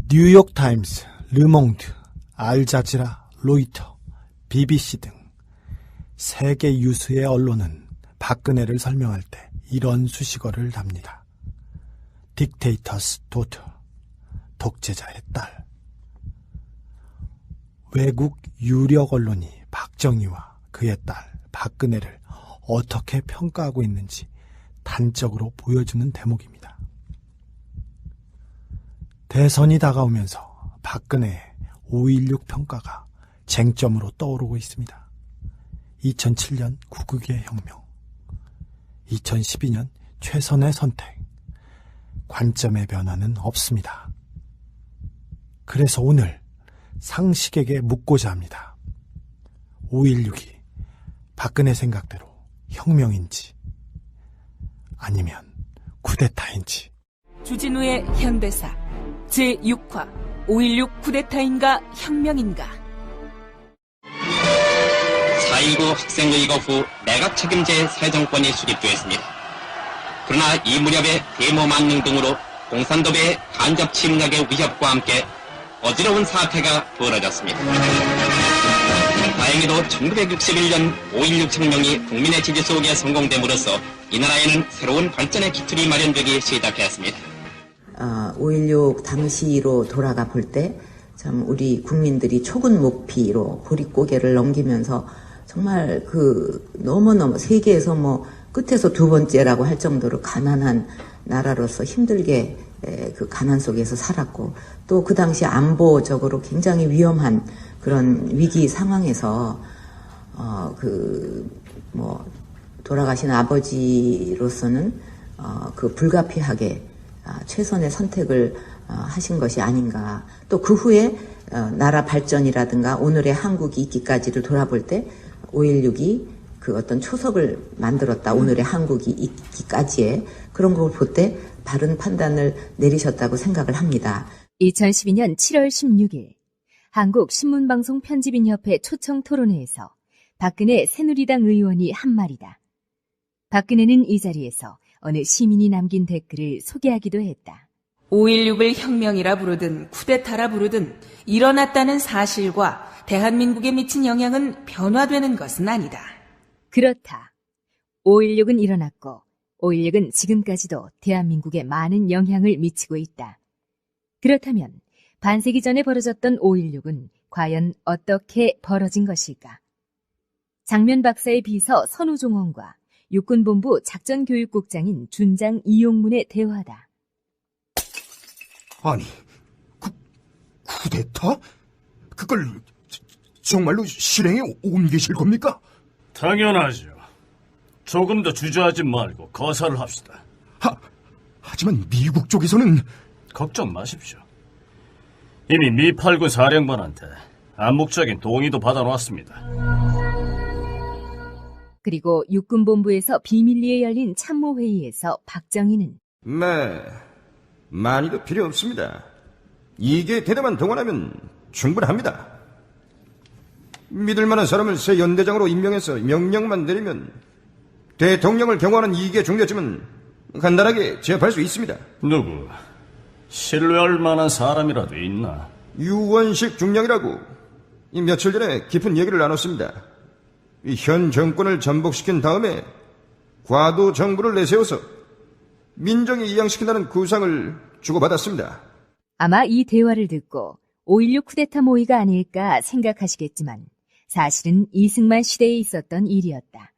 뉴욕타임스, 르몽드, 알자지라, 로이터, BBC 등 세계 유수의 언론은 박근혜를 설명할 때 이런 수식어를 답니다. 딕테이터스 도터, 독재자의 딸. 외국 유력 언론이 박정희와 그의 딸 박근혜를 어떻게 평가하고 있는지 단적으로 보여주는 대목입니다. 대선이 다가오면서 박근혜의 5.16 평가가 쟁점으로 떠오르고 있습니다. 2007년 구국의 혁명, 2012년 최선의 선택, 관점의 변화는 없습니다. 그래서 오늘 상식에게 묻고자 합니다. 5.16이 박근혜 생각대로 혁명인지 아니면 쿠데타인지. 주진우의 현대사 제6화 5.16 쿠데타인가 혁명인가. 4.19 학생의거 후 내각 책임제 사회정권이 수립되었습니다. 그러나 이 무렵에 데모 만능 등으로 공산도의 간접 침략의 위협과 함께 어지러운 사태가 벌어졌습니다. 다행히도 1961년 5.16 혁명이 국민의 지지 속에 성공됨으로써 이 나라에는 새로운 발전의 기틀이 마련되기 시작했습니다. 5.16 당시로 돌아가 볼 때 참 우리 국민들이 초군 목피로 보릿고개를 넘기면서 정말 너무너무 세계에서 끝에서 두 번째라고 할 정도로 가난한 나라로서 힘들게 그 가난 속에서 살았고, 또 그 당시 안보적으로 굉장히 위험한 그런 위기 상황에서 돌아가신 아버지로서는 불가피하게 최선의 선택을 하신 것이 아닌가. 또 그 후에 나라 발전이라든가 오늘의 한국이 있기까지를 돌아볼 때 5.16이 그 어떤 초석을 만들었다. 오늘의 한국이 있기까지의 그런 걸 볼 때 바른 판단을 내리셨다고 생각을 합니다. 2012년 7월 16일 한국신문방송편집인협회 초청 토론회에서 박근혜 새누리당 의원이 한 말이다. 박근혜는 이 자리에서 어느 시민이 남긴 댓글을 소개하기도 했다. 5.16을 혁명이라 부르든 쿠데타라 부르든 일어났다는 사실과 대한민국에 미친 영향은 변화되는 것은 아니다. 그렇다. 5.16은 일어났고 5.16은 지금까지도 대한민국에 많은 영향을 미치고 있다. 그렇다면 반세기 전에 벌어졌던 5.16은 과연 어떻게 벌어진 것일까? 장면 박사의 비서 선우종원과 육군본부 작전교육국장인 준장 이용문의 대화다. 아니, 쿠데타? 그걸 정말로 실행에 옮기실 겁니까? 당연하죠. 조금 더 주저하지 말고 거사를 합시다. 하지만 미국 쪽에서는... 걱정 마십시오. 이미 미 8군 사령관한테 암묵적인 동의도 받아놓았습니다. 그리고 육군본부에서 비밀리에 열린 참모회의에서 박정희는 많이도 필요 없습니다. 이게 대대만 동원하면 충분합니다. 믿을 만한 사람을 새 연대장으로 임명해서 명령만 내리면 대통령을 경호하는 2개 중대쯤은 간단하게 제압할 수 있습니다. 누구? 신뢰할 만한 사람이라도 있나? 유원식 중령이라고 며칠 전에 깊은 얘기를 나눴습니다. 현 정권을 전복시킨 다음에 과도 정부를 내세워서 민정에 이양시킨다는 구상을 주고받았습니다. 아마 이 대화를 듣고 5.16 쿠데타 모의가 아닐까 생각하시겠지만 사실은 이승만 시대에 있었던 일이었다.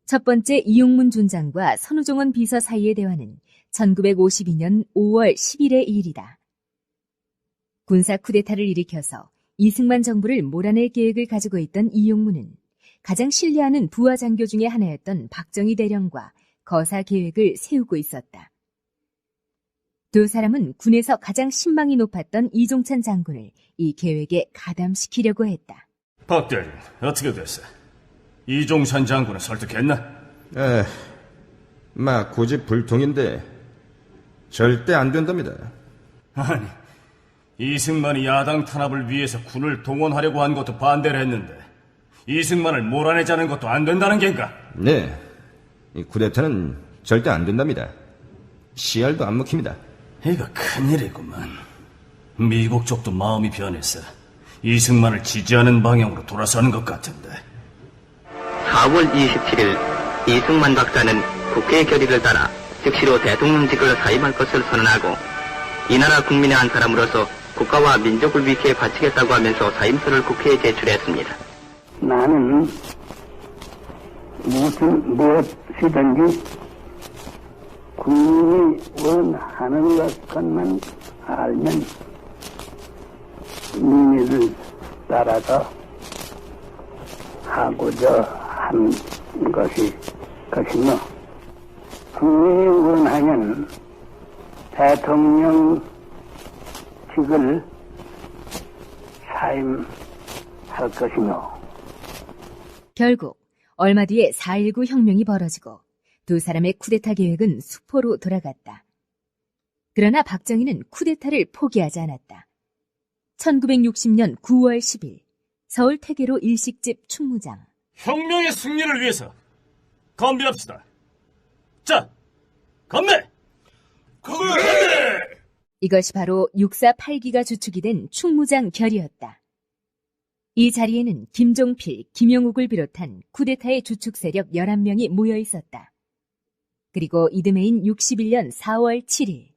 첫 번째 이용문 준장과 선우종원 비서 사이의 대화는 1952년 5월 10일의 일이다. 군사 쿠데타를 일으켜서 이승만 정부를 몰아낼 계획을 가지고 있던 이용문은 가장 신뢰하는 부하 장교 중에 하나였던 박정희 대령과 거사 계획을 세우고 있었다. 두 사람은 군에서 가장 신망이 높았던 이종찬 장군을 이 계획에 가담시키려고 했다. 박 대령, 어떻게 됐어? 이종찬 장군을 설득했나? 고집불통인데 절대 안 된답니다. 아니, 이승만이 야당 탄압을 위해서 군을 동원하려고 한 것도 반대를 했는데 이승만을 몰아내자는 것도 안 된다는 겐가? 네, 이 쿠데타는 절대 안 된답니다. 씨알도 안 먹힙니다. 이거 큰일이구만. 미국 쪽도 마음이 변해서 이승만을 지지하는 방향으로 돌아서는 것 같은데. 4월 27일 이승만 박사는 국회의 결의를 따라 즉시로 대통령직을 사임할 것을 선언하고 이 나라 국민의 한 사람으로서 국가와 민족을 위해 바치겠다고 하면서 사임서를 국회에 제출했습니다. 나는 무엇이든지 국민이 원하는 것만 알면 민의를 따라서 하고자 하는 것이며 국민이 원하면 대통령직을 사임할 것이며. 결국 얼마 뒤에 4.19 혁명이 벌어지고 두 사람의 쿠데타 계획은 수포로 돌아갔다. 그러나 박정희는 쿠데타를 포기하지 않았다. 1960년 9월 10일 서울 퇴계로 일식집 충무장. 혁명의 승리를 위해서 건배합시다. 자, 건배! 건배! 이것이 바로 6.4.8기가 주축이 된 충무장 결의였다. 이 자리에는 김종필, 김영욱을 비롯한 쿠데타의 주축 세력 11명이 모여 있었다. 그리고 이듬해인 61년 4월 7일.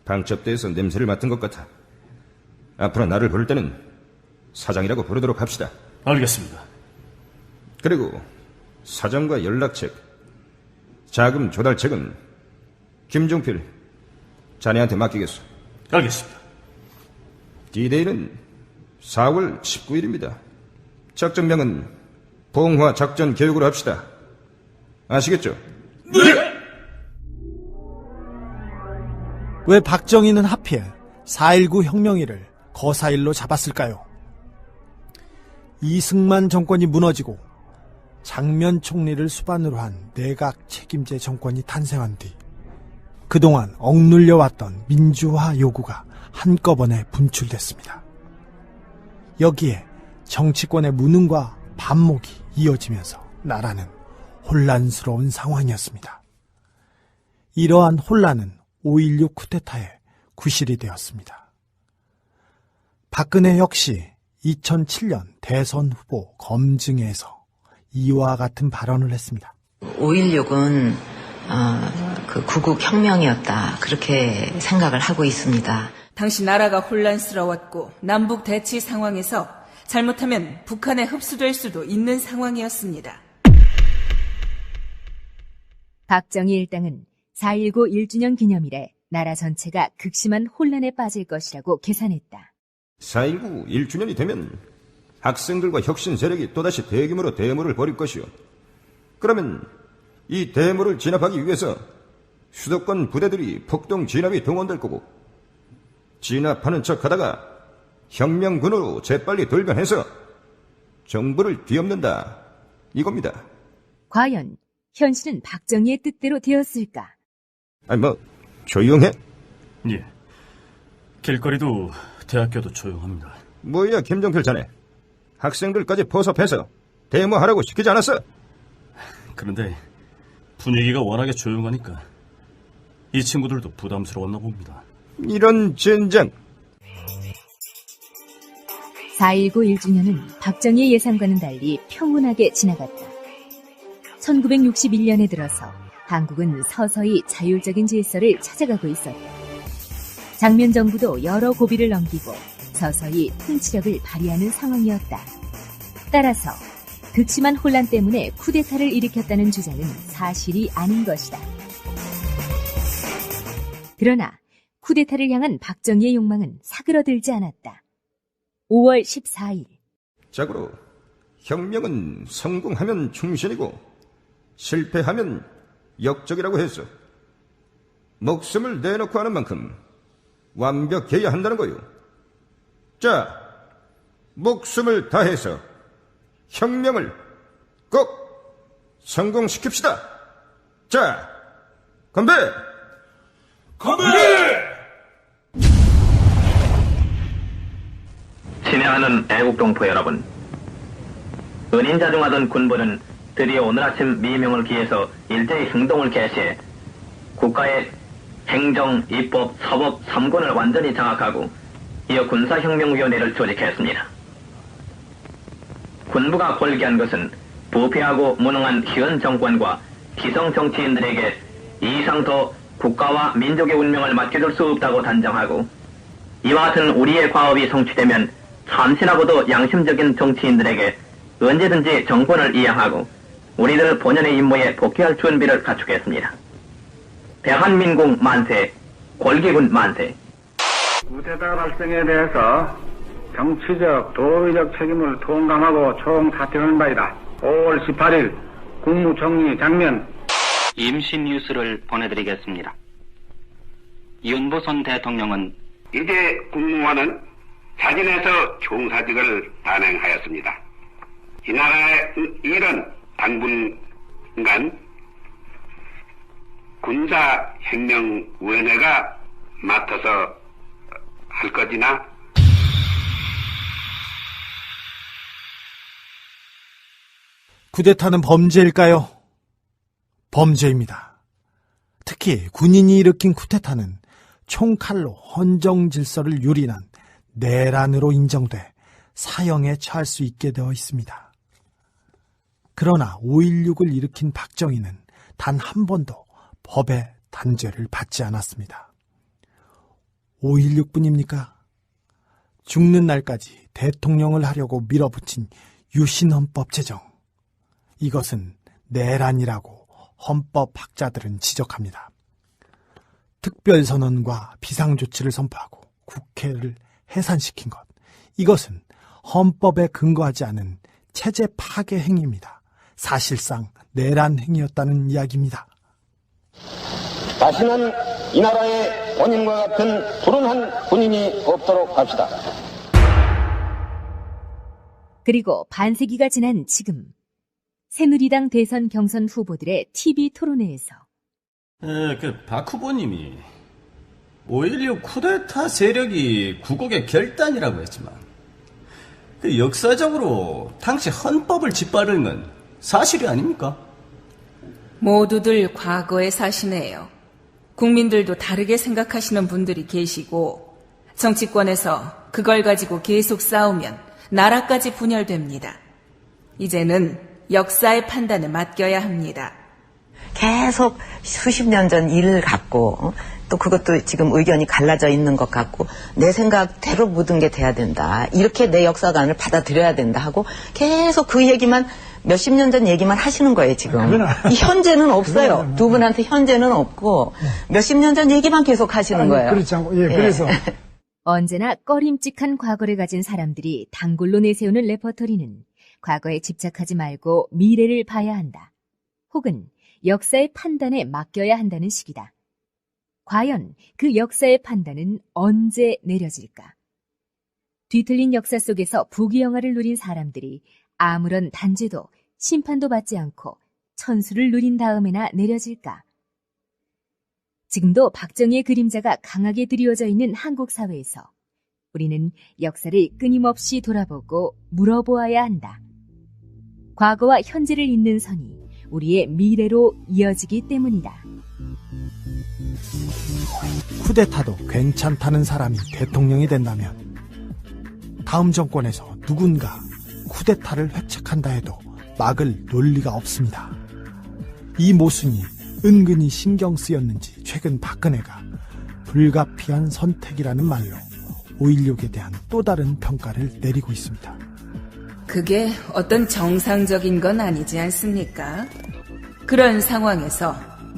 방첩대에서 냄새를 맡은 것 같아. 앞으로 나를 부를 때는 사장이라고 부르도록 합시다. 알겠습니다. 그리고 사정과 연락책, 자금 조달책은 김종필, 자네한테 맡기겠소. 알겠습니다. D-Day는 4월 19일입니다. 작전명은 봉화 작전 교육으로 합시다. 아시겠죠? 네! 왜 박정희는 하필 4.19 혁명일을 거사일로 잡았을까요? 이승만 정권이 무너지고 장면 총리를 수반으로 한 내각 책임제 정권이 탄생한 뒤 그동안 억눌려왔던 민주화 요구가 한꺼번에 분출됐습니다. 여기에 정치권의 무능과 반목이 이어지면서 나라는 혼란스러운 상황이었습니다. 이러한 혼란은 5.16 쿠데타의 구실이 되었습니다. 박근혜 역시 2007년 대선 후보 검증에서 이와 같은 발언을 했습니다. 5.16은 그 구국혁명이었다. 그렇게 생각을 하고 있습니다. 당시 나라가 혼란스러웠고 남북 대치 상황에서 잘못하면 북한에 흡수될 수도 있는 상황이었습니다. 박정희 일당은 4.19 1주년 기념일에 나라 전체가 극심한 혼란에 빠질 것이라고 계산했다. 4.19 1주년이 되면 학생들과 혁신 세력이 또다시 대규모로 대모를 벌일 것이요. 그러면 이 대모를 진압하기 위해서 수도권 부대들이 폭동 진압이 동원될 거고, 진압하는 척하다가 혁명군으로 재빨리 돌변해서 정부를 뒤엎는다, 이겁니다. 과연 현실은 박정희의 뜻대로 되었을까? 아니 조용해? 예. 길거리도 대학교도 조용합니다. 뭐야 김종필 자네, 학생들까지 포섭해서 데모하라고 시키지 않았어? 그런데 분위기가 워낙에 조용하니까 이 친구들도 부담스러웠나 봅니다. 이런 젠장. 4.19 1주년은 박정희의 예상과는 달리 평온하게 지나갔다. 1961년에 들어서 한국은 서서히 자율적인 질서를 찾아가고 있었다. 장면 정부도 여러 고비를 넘기고 서서히 통치력을 발휘하는 상황이었다. 따라서 극심한 혼란 때문에 쿠데타를 일으켰다는 주장은 사실이 아닌 것이다. 그러나 쿠데타를 향한 박정희의 욕망은 사그러들지 않았다. 5월 14일. 자고로 혁명은 성공하면 충신이고 실패하면 역적이라고 했어. 목숨을 내놓고 하는 만큼 완벽해야 한다는 거요. 자, 목숨을 다해서 혁명을 꼭 성공시킵시다. 자, 건배! 건배! 친애하는 애국동포 여러분, 은인자중하던 군부는 드디어 오늘 아침 미명을 기해서 일제히 행동을 개시해 국가의 행정, 입법, 사법 3권을 완전히 장악하고 이어 군사혁명위원회를 조직했습니다. 군부가 골기한 것은 부패하고 무능한 현 정권과 기성 정치인들에게 이상 더 국가와 민족의 운명을 맡겨줄 수 없다고 단정하고, 이와 같은 우리의 과업이 성취되면 참신하고도 양심적인 정치인들에게 언제든지 정권을 이양하고 우리들 본연의 임무에 복귀할 준비를 갖추겠습니다. 대한민국 만세, 골기군 만세. 쿠데타 발생에 대해서 정치적, 도의적 책임을 통감하고 총사퇴하는 바이다. 5월 18일 국무총리 장면. 임시 뉴스를 보내드리겠습니다. 윤보선 대통령은 이제 국무원은 자진해서 총사직을 단행하였습니다. 이 나라의 일은 당분간 군사혁명위원회가 맡아서 할 거지나 쿠데타는 범죄일까요? 범죄입니다. 특히 군인이 일으킨 쿠데타는 총칼로 헌정 질서를 유린한 내란으로 인정돼 사형에 처할 수 있게 되어 있습니다. 그러나 5.16을 일으킨 박정희는 단 한 번도 법의 단죄를 받지 않았습니다. 5.16뿐입니까? 죽는 날까지 대통령을 하려고 밀어붙인 유신헌법 제정. 이것은 내란이라고 헌법학자들은 지적합니다. 특별선언과 비상조치를 선포하고 국회를 해산시킨 것. 이것은 헌법에 근거하지 않은 체제 파괴 행위입니다. 사실상 내란 행위였다는 이야기입니다. 다시는 이 나라의 본인과 같은 불운한 군인이 없도록 합시다. 그리고 반세기가 지난 지금 새누리당 대선 경선 후보들의 TV 토론회에서 박 후보님이 5.16 쿠데타 세력이 구국의 결단이라고 했지만 역사적으로 당시 헌법을 짓밟은 건 사실이 아닙니까? 모두들 과거에 사시네요. 국민들도 다르게 생각하시는 분들이 계시고 정치권에서 그걸 가지고 계속 싸우면 나라까지 분열됩니다. 이제는 역사의 판단에 맡겨야 합니다. 계속 수십 년 전 일을 갖고 또 그것도 지금 의견이 갈라져 있는 것 같고 내 생각대로 모든 게 돼야 된다. 이렇게 내 역사관을 받아들여야 된다 하고 계속 그 얘기만 몇십 년 전 얘기만 하시는 거예요, 지금. 이 현재는 없어요. 두 분한테 현재는 없고 몇십 년 전 얘기만 계속 하시는 거예요. 그렇지 않고, 그래서. 언제나 꺼림칙한 과거를 가진 사람들이 단골로 내세우는 레퍼토리는 과거에 집착하지 말고 미래를 봐야 한다. 혹은 역사의 판단에 맡겨야 한다는 식이다. 과연 그 역사의 판단은 언제 내려질까? 뒤틀린 역사 속에서 부귀영화를 누린 사람들이 아무런 단죄도 심판도 받지 않고 천수를 누린 다음에나 내려질까? 지금도 박정희의 그림자가 강하게 드리워져 있는 한국 사회에서 우리는 역사를 끊임없이 돌아보고 물어보아야 한다. 과거와 현재를 잇는 선이 우리의 미래로 이어지기 때문이다. 쿠데타도 괜찮다는 사람이 대통령이 된다면 다음 정권에서 누군가 쿠데타를 획책한다 해도 막을 논리가 없습니다. 이 모순이 은근히 신경 쓰였는지 최근 박근혜가 불가피한 선택이라는 말로 5.16에 대한 또 다른 평가를 내리고 있습니다. 그게 어떤 정상적인 건 아니지 않습니까? 그런 상황에서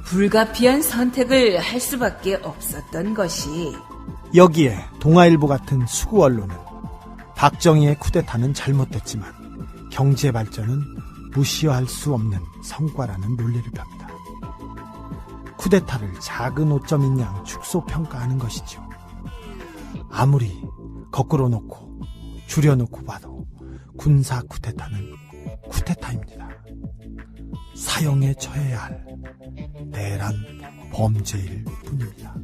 불가피한 선택을 할 수밖에 없었던 것이 여기에 동아일보 같은 수구 언론은 박정희의 쿠데타는 잘못됐지만 경제 발전은 무시할 수 없는 성과라는 논리를 펴니다. 쿠데타를 작은 오점인 양 축소평가하는 것이죠. 아무리 거꾸로 놓고 줄여놓고 봐도 군사 쿠데타는 쿠데타입니다. 사형에 처해야 할 내란 범죄일 뿐입니다.